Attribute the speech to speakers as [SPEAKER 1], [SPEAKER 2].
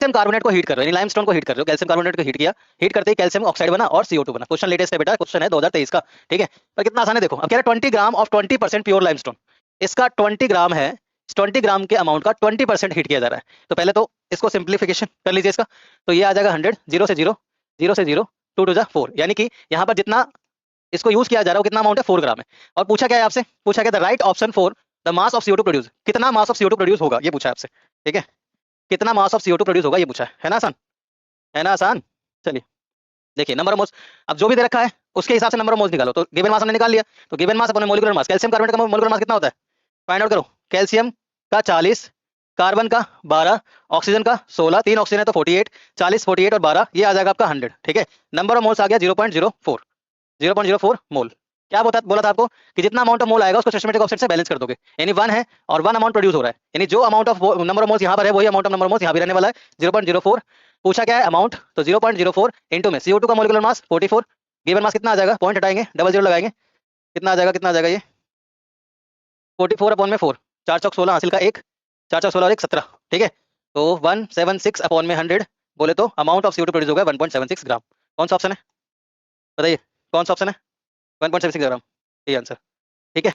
[SPEAKER 1] Calcium carbonate को heat कर रहे हो, यानी लाइमस्टोन को हीट कर रहे हो, कैल्शियम कार्बोनेट को हीट किया, हीट करते ही कैल्शियम ऑक्साइड बना और CO2 बना। क्वेश्चन लेटेस्ट है बेटा, क्वेश्चन है 2023 का, ठीक है। पर कितना आसान है देखो, अब कह रहा है 20 ग्राम ऑफ 20% प्योर लाइमस्टोन, इसका 20 ग्राम है, 20 ग्राम के अमाउंट का 20% हीट किया जा रहा है। तो पहले तो इसको सिंप्लीफिकेशन कर लीजिए इसका, तो ये आ जाएगा 100, 0 से 0, 0 से 0, 2 टू जा 4, यानी कि यहाँ पर जितना इसको यूज किया जा रहा है वो कितना अमाउंट है, 4 ग्राम है। और पूछा क्या है आपसे, पूछा क्या, the right option for the mass of CO2 produce, कितना मास ऑफ CO2 प्रोड्यूस होगा ये पूछा है आपसे, ठीक है, कितना मास ऑफ CO2 प्रोड्यूस होगा ये पूछा है ना आसान, है ना आसान। चलिए देखिए नंबर ऑफ मोल्स, अब जो भी दे रखा है उसके हिसाब से नंबर ऑफ मोल्स निकालो। तो गिवन मास हमने निकाल लिया, तो गिवन मास अपने मोलिकुलर मास, कैल्शियम कार्बोनेट का मोलिकुलर मास कितना होता है, फाइंड आउट करो। कैल्शियम का 40, कार्बन का 12, ऑक्सीजन का 16, 3 ऑक्सीजन है तो 48, 40, 48 और 12, ये आ जाएगा आपका 100, ठीक है। नंबर ऑफ मोल्स आ गया 0.04, 0.04 मोल। क्या बोला था आपको कि जितना अमाउंट ऑफ मोल आएगा उसको सिस्टमेटिक ऑफसेट से बैलेंस कर दोगे, यानी 1 है और 1 अमाउंट प्रोड्यूस हो रहा है, यानी जो amount of number of moles यहाँ पर है वही amount of number of moles यहाँ भी रहने वाला है 0.04। पूछा क्या है अमाउंट, तो 0.04 इनटू में CO2 का मोलिकुलर मास 44, गिवन मास कितना आ जाएगा, पॉइंट हटाएंगे, डबल जीरो लगाएंगे, कितना आ जाएगा, कितना आ जाएगा ये 44 अपॉन में 4, 4 चौक 16 हासिल का 1, 4 चौक 16 और 1 17, ठीक है। तो 176 अपॉन में 100 बोले तो अमाउंट ऑफ CO2 प्रोड्यूस होगा 1.76 ग्राम। कौन सा ऑप्शन है बताइए, कौन सा ऑप्शन है, 1.76 ग्राम, ये आंसर, ठीक है।